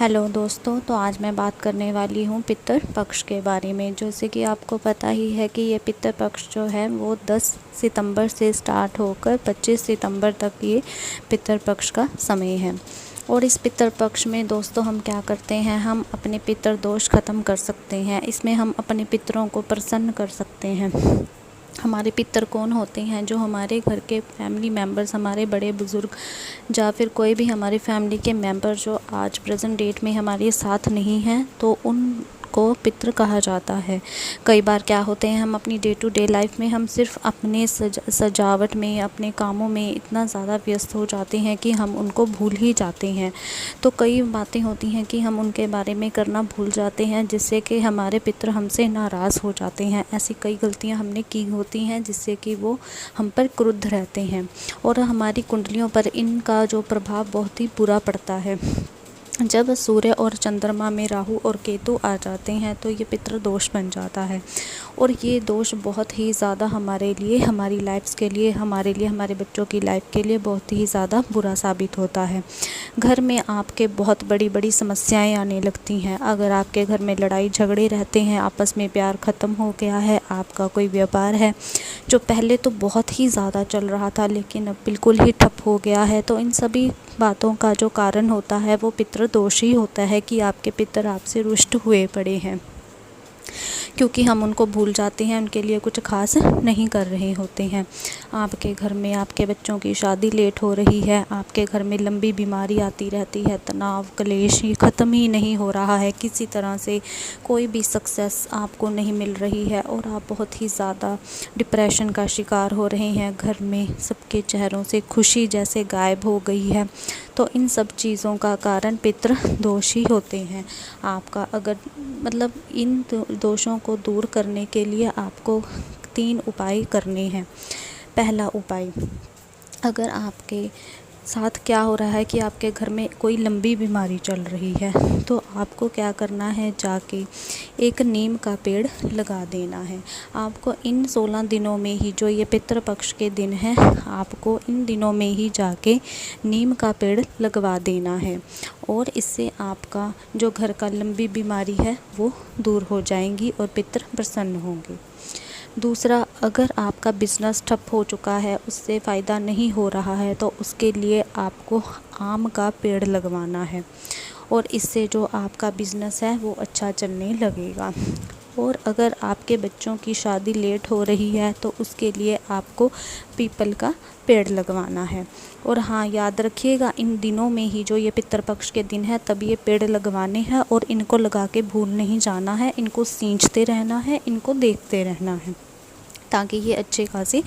Hello दोस्तों, तो आज मैं बात करने वाली हूँ पितृ पक्ष के बारे में। जैसे कि आपको पता ही है कि ये पितृ पक्ष जो है वो 10 सितंबर से स्टार्ट होकर 25 सितंबर तक ये पितृ पक्ष का समय है। और इस पितृ पक्ष में दोस्तों हम क्या करते हैं, हम अपने पितृ दोष ख़त्म कर सकते हैं। इसमें हम अपने पितरों को प्रसन्न कर सकते हैं। हमारे पितर कौन होते हैं? जो हमारे घर के फैमिली मेम्बर्स, हमारे बड़े बुज़ुर्ग या फिर कोई भी हमारी फैमिली के मेंबर जो आज प्रेजेंट डेट में हमारे साथ नहीं हैं, तो उनको पितृ कहा जाता है। कई बार क्या होते हैं, हम अपनी डे टू डे लाइफ में हम सिर्फ अपने सजावट में, अपने कामों में इतना ज़्यादा व्यस्त हो जाते हैं कि हम उनको भूल ही जाते हैं। तो कई बातें होती हैं कि हम उनके बारे में करना भूल जाते हैं, जिससे कि हमारे पितृ हमसे नाराज़ हो जाते हैं। ऐसी कई गलतियां हमने की होती हैं जिससे कि वो हम पर क्रुद्ध रहते हैं और हमारी कुंडलियों पर इनका जो प्रभाव बहुत ही बुरा पड़ता है। जब सूर्य और चंद्रमा में राहु और केतु आ जाते हैं तो ये पितृ दोष बन जाता है और ये दोष बहुत ही ज़्यादा हमारे लिए, हमारी लाइफ्स के लिए, हमारे बच्चों की लाइफ के लिए बहुत ही ज़्यादा बुरा साबित होता है। घर में आपके बहुत बड़ी बड़ी समस्याएं आने लगती हैं। अगर आपके घर में लड़ाई झगड़े रहते हैं, आपस में प्यार ख़त्म हो गया है, आपका कोई व्यापार है जो पहले तो बहुत ही ज़्यादा चल रहा था लेकिन अब बिल्कुल ही ठप हो गया है, तो इन सभी बातों का जो कारण होता है वो पितृ दोष ही होता है कि आपके पितर आपसे रुष्ट हुए पड़े हैं, क्योंकि हम उनको भूल जाते हैं, उनके लिए कुछ खास नहीं कर रहे होते हैं। आपके घर में आपके बच्चों की शादी लेट हो रही है, आपके घर में लंबी बीमारी आती रहती है, तनाव क्लेश ये ख़त्म ही नहीं हो रहा है, किसी तरह से कोई भी सक्सेस आपको नहीं मिल रही है और आप बहुत ही ज़्यादा डिप्रेशन का शिकार हो रहे हैं। घर में सबके चेहरों से खुशी जैसे गायब हो गई है, तो इन सब चीज़ों का कारण पितृ दोष ही होते हैं। आपका अगर इन दोषों को दूर करने के लिए आपको 3 उपाय करने हैं। पहला उपाय, अगर आपके साथ क्या हो रहा है कि आपके घर में कोई लंबी बीमारी चल रही है, तो आपको क्या करना है, जाके एक नीम का पेड़ लगा देना है। आपको इन 16 दिनों में ही, जो ये पितृ पक्ष के दिन हैं, आपको इन दिनों में ही जाके नीम का पेड़ लगवा देना है और इससे आपका जो घर का लंबी बीमारी है वो दूर हो जाएंगी और पितृ प्रसन्न होंगे। दूसरा, अगर आपका बिज़नेस ठप हो चुका है, उससे फ़ायदा नहीं हो रहा है, तो उसके लिए आपको आम का पेड़ लगवाना है और इससे जो आपका बिज़नेस है वो अच्छा चलने लगेगा। और अगर आपके बच्चों की शादी लेट हो रही है तो उसके लिए आपको पीपल का पेड़ लगवाना है। और हाँ, याद रखिएगा, इन दिनों में ही, जो ये पितृपक्ष के दिन है, तब ये पेड़ लगवाने हैं और इनको लगा के भूल नहीं जाना है। इनको सींचते रहना है, इनको देखते रहना है ताकि ये अच्छे खासे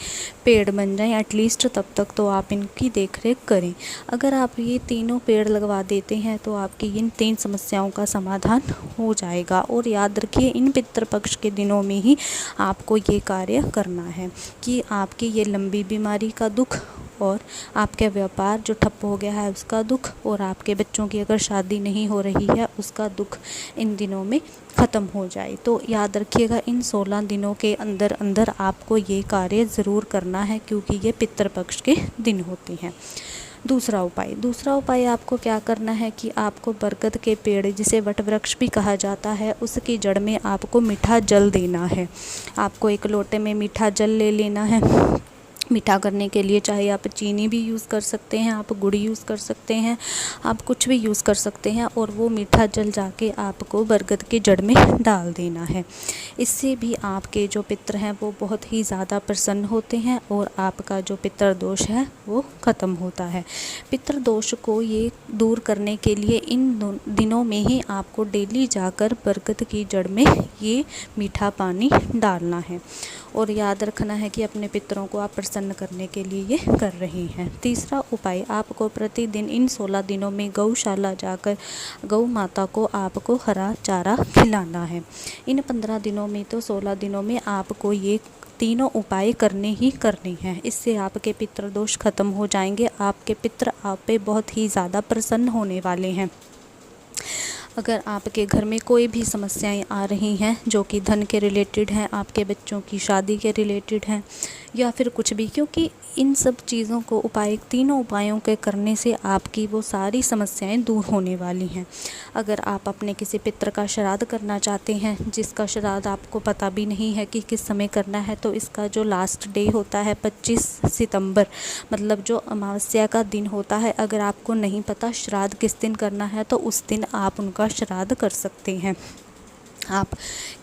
पेड़ बन जाएं। एटलीस्ट तब तक तो आप इनकी देख रेख करें। अगर आप ये तीनों पेड़ लगवा देते हैं तो आपकी इन 3 समस्याओं का समाधान हो जाएगा। और याद रखिए, इन पितृपक्ष के दिनों में ही आपको ये कार्य करना है कि आपकी ये लंबी बीमारी का दुख और आपके व्यापार जो ठप हो गया है उसका दुख और आपके बच्चों की अगर शादी नहीं हो रही है उसका दुख इन दिनों में ख़त्म हो जाए। तो याद रखिएगा, इन 16 दिनों के अंदर अंदर आपको ये कार्य ज़रूर करना है, क्योंकि ये पितृपक्ष के दिन होते हैं। दूसरा उपाय आपको क्या करना है कि आपको बरगद के पेड़, जिसे वट वृक्ष भी कहा जाता है, उसकी जड़ में आपको मीठा जल देना है। आपको एक लोटे में मीठा जल ले लेना है। मीठा करने के लिए चाहे आप चीनी भी यूज़ कर सकते हैं, आप गुड़ यूज़ कर सकते हैं, आप कुछ भी यूज़ कर सकते हैं और वो मीठा जल जाके आपको बरगद की जड़ में डाल देना है। इससे भी आपके जो पितर हैं वो बहुत ही ज़्यादा प्रसन्न होते हैं और आपका जो पितर दोष है वो ख़त्म होता है। पितर दोष को ये दूर करने के लिए इन दिनों में ही आपको डेली जाकर बरगद की जड़ में ये मीठा पानी डालना है और याद रखना है कि अपने पितरों को आप प्रसन्न करने के लिए ये कर रहे हैं। तीसरा उपाय, आपको प्रतिदिन इन 16 दिनों में गौशाला जाकर गौ माता को आपको हरा चारा खिलाना है। इन 15 दिनों में, तो 16 दिनों में आपको ये तीनों उपाय करने ही करने हैं। इससे आपके पितृ दोष खत्म हो जाएंगे। आपके पितृ आप पे बहुत ही ज़्यादा प्रसन्न होने वाले हैं। अगर आपके घर में कोई भी समस्याएं आ रही हैं जो कि धन के रिलेटेड हैं, आपके बच्चों की शादी के रिलेटेड हैं, या फिर कुछ भी, क्योंकि इन सब चीज़ों को तीनों उपायों के करने से आपकी वो सारी समस्याएं दूर होने वाली हैं। अगर आप अपने किसी पितर का श्राद्ध करना चाहते हैं, जिसका श्राद्ध आपको पता भी नहीं है कि किस समय करना है, तो इसका जो लास्ट डे होता है 25 सितंबर, मतलब जो अमावस्या का दिन होता है, अगर आपको नहीं पता श्राद्ध किस दिन करना है तो उस दिन आप उनका श्राद्ध कर सकते हैं। आप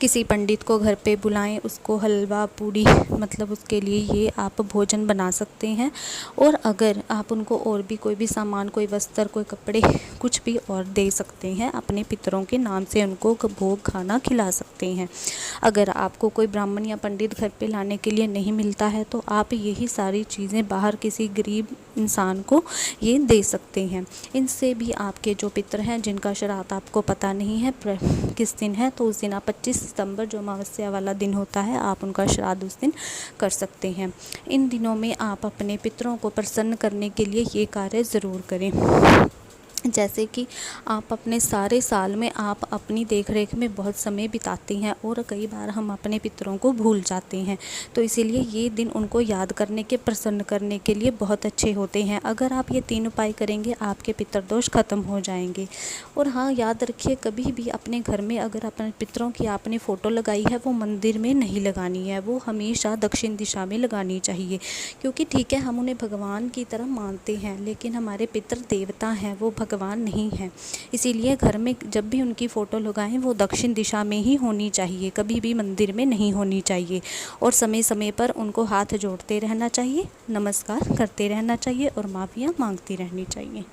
किसी पंडित को घर पे बुलाएं, उसको हलवा पूड़ी मतलब उसके लिए ये आप भोजन बना सकते हैं। और अगर आप उनको और भी कोई भी सामान, कोई वस्त्र, कोई कपड़े, कुछ भी और दे सकते हैं, अपने पितरों के नाम से उनको भोग खाना खिला सकते हैं। अगर आपको कोई ब्राह्मण या पंडित घर पे लाने के लिए नहीं मिलता है तो आप यही सारी चीज़ें बाहर किसी गरीब इंसान को ये दे सकते हैं। इनसे भी आपके जो पितर हैं, जिनका श्राद्ध आपको पता नहीं है किस दिन है, तो उस दिन आप 25 सितंबर जो अमावस्या वाला दिन होता है, आप उनका श्राद्ध उस दिन कर सकते हैं। इन दिनों में आप अपने पितरों को प्रसन्न करने के लिए ये कार्य ज़रूर करें। जैसे कि आप अपने सारे साल में आप अपनी देखरेख में बहुत समय बिताते हैं और कई बार हम अपने पितरों को भूल जाते हैं, तो इसीलिए ये दिन उनको याद करने के, प्रसन्न करने के लिए बहुत अच्छे होते हैं। अगर आप ये 3 उपाय करेंगे, आपके पितर दोष खत्म हो जाएंगे। और हाँ, याद रखिए, कभी भी अपने घर में अगर अपने पितरों की आपने फ़ोटो लगाई है, वो मंदिर में नहीं लगानी है, वो हमेशा दक्षिण दिशा में लगानी चाहिए। क्योंकि ठीक है, हम उन्हें भगवान की तरह मानते हैं, लेकिन हमारे पितर देवता हैं, वो भगवान नहीं है। इसीलिए घर में जब भी उनकी फ़ोटो लगाएं, वो दक्षिण दिशा में ही होनी चाहिए, कभी भी मंदिर में नहीं होनी चाहिए। और समय समय पर उनको हाथ जोड़ते रहना चाहिए, नमस्कार करते रहना चाहिए और माफ़ियाँ मांगती रहनी चाहिए।